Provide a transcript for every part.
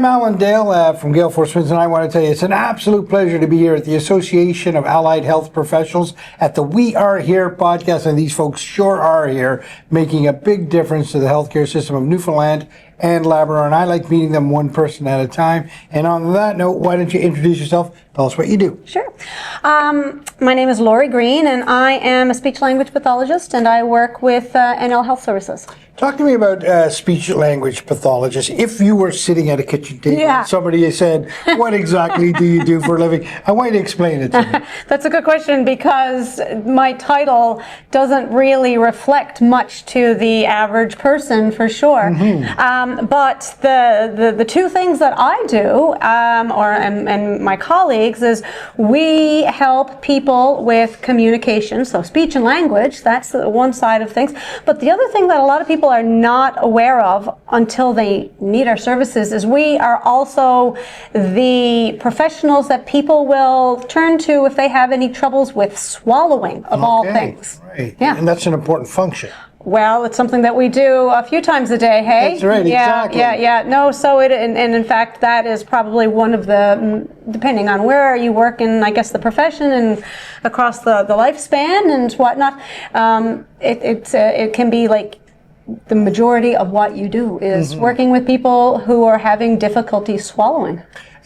I'm Alan Dale from Gale Force Winds, and I want to tell you it's an absolute pleasure to be here at the Association of Allied Health Professionals at the We Are Here podcast, and these folks sure are here, making a big difference to the healthcare system of Newfoundland and Labrador, and I like meeting them one person at a time. And on that note, why don't you introduce yourself? Tell us what you do. Sure. My name is Greene, and I am a speech-language pathologist, and I work with NL Health Services. Talk to me about speech-language pathologist. If you were sitting at a kitchen table and somebody said, what exactly do you do for a living? I want you to explain it to me. That's a good question, because my title doesn't really reflect much to the average person, for sure. But the two things that I do, and my colleagues, is we help people with communication, so speech and language, that's the one side of things. But the other thing that a lot of people are not aware of until they need our services is we are also the professionals that people will turn to if they have any troubles with swallowing, of all things. Right. Yeah. And that's an important function. Well, it's something that we do a few times a day, hey? That's right, exactly. Yeah. No, so and in fact, that is probably one of the, depending on where you work in, I guess, the profession and across the lifespan and whatnot, it can be like the majority of what you do is working with people who are having difficulty swallowing.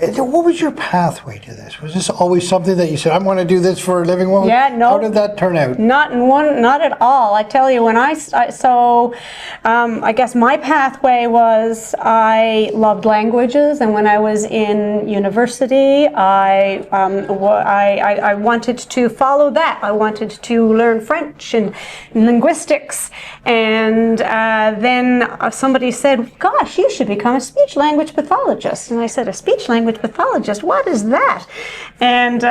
What was your pathway to this? Was this always something that you said, I want to do this for a living? No. How did that turn out? Not at all. I tell you, when I guess my pathway was I loved languages, and when I was in university, I wanted to follow that. I wanted to learn French and linguistics, and then somebody said, gosh, you should become a speech-language pathologist. And I said, a speech-language pathologist, what is that? And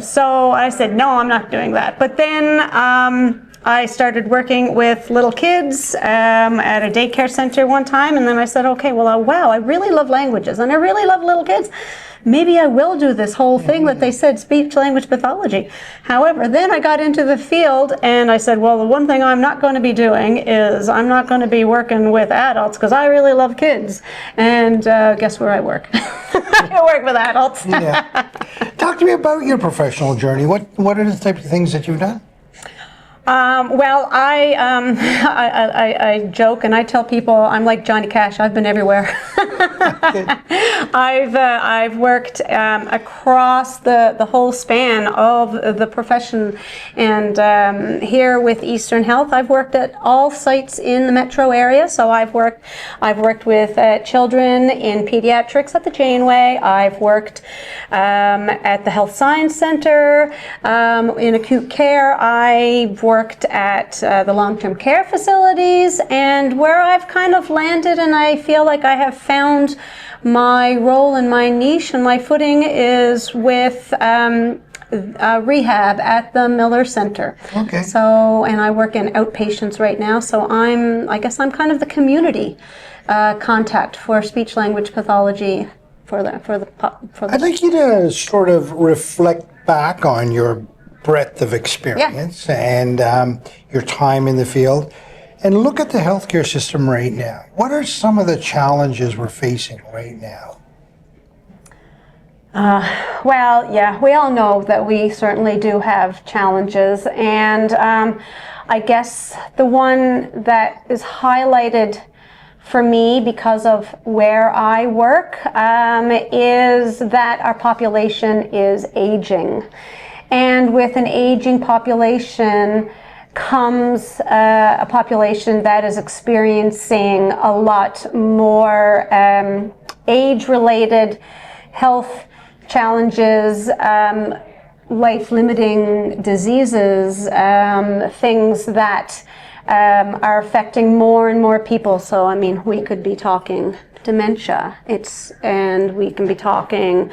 so I said, no, I'm not doing that. But then I started working with little kids at a daycare center one time, and then I said, okay, well, wow, I really love languages, and I really love little kids. Maybe I will do this whole thing that they said, speech-language pathology. However, then I got into the field, and I said, well, the one thing I'm not going to be doing is I'm not going to be working with adults, because I really love kids. And guess where I work? I work with adults. Talk to me about your professional journey. What are the types of things that you've done? Well, I joke and I tell people I'm like Johnny Cash. I've been everywhere. I've worked across the whole span of the profession, and here with Eastern Health, I've worked at all sites in the metro area. So I've worked with children in pediatrics at the Janeway. I've worked at the Health Science Center in acute care. I've worked at the long-term care facilities, and where I've kind of landed and I feel like I have found my role and my niche and my footing is with rehab at the Miller Center. Okay. So, and I work in outpatients right now, so I guess I'm kind of the community contact for speech-language pathology for the I'd like you to sort of reflect back on your breadth of experience and your time in the field, and look at the healthcare system right now. What are some of the challenges we're facing right now? Well, yeah, we all know that we certainly do have challenges, and I guess the one that is highlighted for me because of where I work is that our population is aging. And with an aging population comes a population that is experiencing a lot more age-related health challenges, life-limiting diseases, things that are affecting more and more people. So, I mean, we could be talking dementia, and we can be talking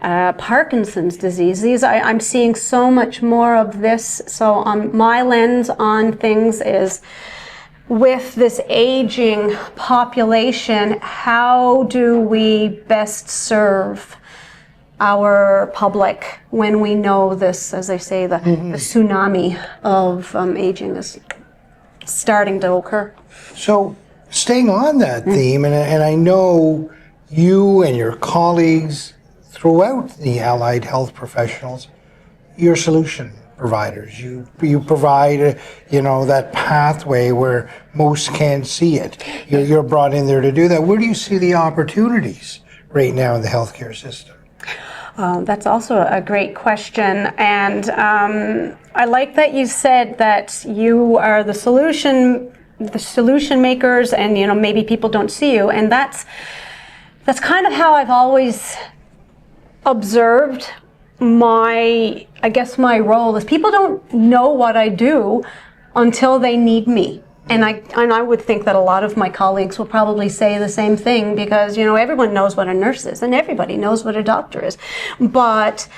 Parkinson's disease. I'm seeing so much more of this. So my lens on things is, with this aging population, how do we best serve our public when we know this, as I say, the tsunami of aging is starting to occur? So staying on that theme, and I know you and your colleagues throughout the allied health professionals, you're solution providers. You provide, that pathway where most can't see it. You're brought in there to do that. Where do you see the opportunities right now in the healthcare system? That's also a great question, and I like that you said that you are the solution makers, and maybe people don't see you, and that's kind of how I've always observed my role is people don't know what I do until they need me. And I would think that a lot of my colleagues will probably say the same thing, because everyone knows what a nurse is and everybody knows what a doctor is. But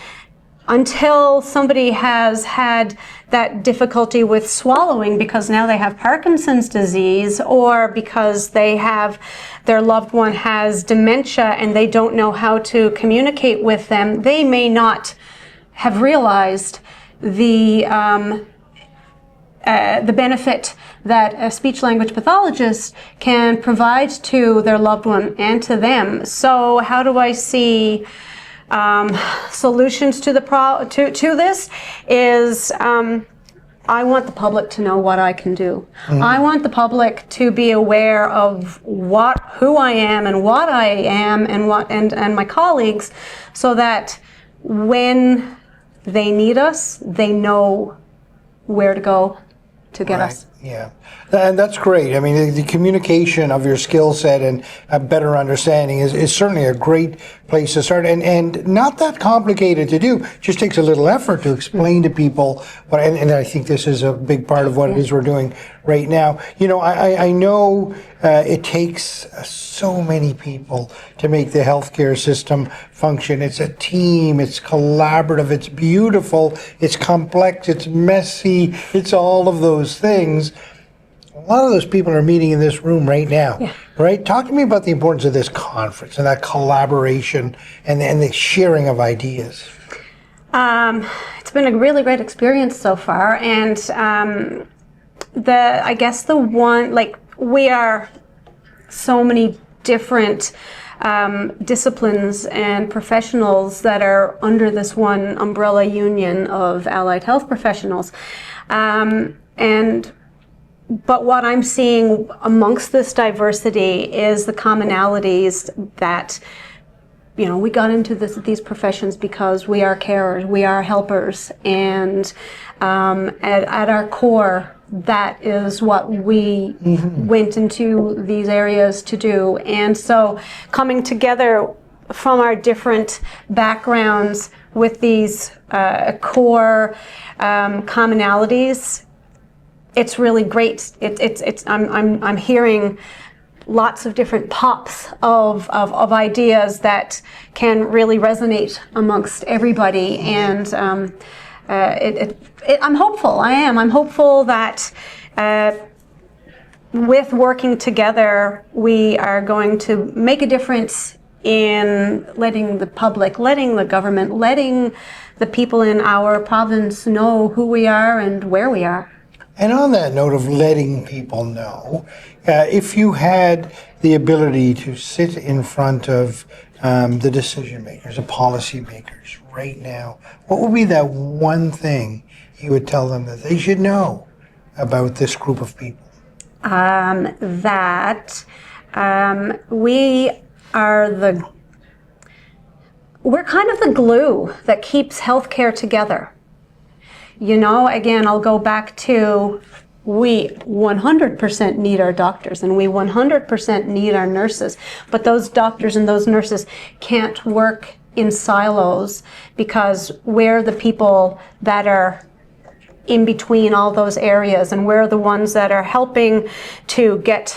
until somebody has had that difficulty with swallowing because now they have Parkinson's disease, or because their loved one has dementia and they don't know how to communicate with them, they may not have realized the benefit that a speech-language pathologist can provide to their loved one and to them. So how do I see solutions to this is I want the public to know what I can do. Mm-hmm. I want the public to be aware of who I am and what I am and my colleagues, so that when they need us, they know where to go to get us. Yeah, and that's great. I mean, the communication of your skill set and a better understanding is certainly a great place to start, and not that complicated to do. Just takes a little effort to explain to people what, and I think this is a big part of what it is we're doing right now. I know it takes so many people to make the healthcare system function. It's a team, it's collaborative, it's beautiful, it's complex, it's messy, it's all of those things. A lot of those people are meeting in this room right now, right? Talk to me about the importance of this conference and that collaboration and the sharing of ideas. It's been a really great experience so far, and we are so many different disciplines and professionals that are under this one umbrella union of allied health professionals, but what I'm seeing amongst this diversity is the commonalities that, we got into these professions because we are carers, we are helpers, and at our core, that is what we went into these areas to do. And so coming together from our different backgrounds with these core commonalities, it's really great. I'm hearing lots of different pops of ideas that can really resonate amongst everybody, and I'm hopeful. I'm hopeful that with working together, we are going to make a difference in letting the public, letting the government, letting the people in our province know who we are and where we are. And on that note of letting people know, if you had the ability to sit in front of the decision makers, the policy makers right now, what would be that one thing you would tell them that they should know about this group of people? We're kind of the glue that keeps healthcare together. Again, I'll go back to we 100% need our doctors and we 100% need our nurses, but those doctors and those nurses can't work in silos, because we're the people that are in between all those areas, and we're the ones that are helping to get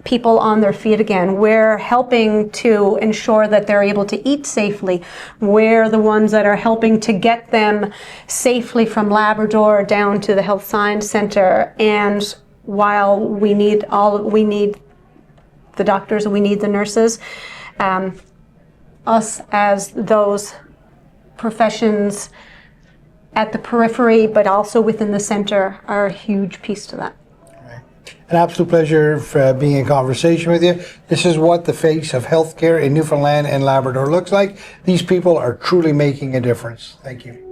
people on their feet again. We're helping to ensure that they're able to eat safely. We're the ones that are helping to get them safely from Labrador down to the Health Science Center. And while we need the doctors and we need the nurses, us as those professions at the periphery, but also within the center, are a huge piece to that. An absolute pleasure for being in conversation with you. This is what the face of healthcare in Newfoundland and Labrador looks like. These people are truly making a difference. Thank you.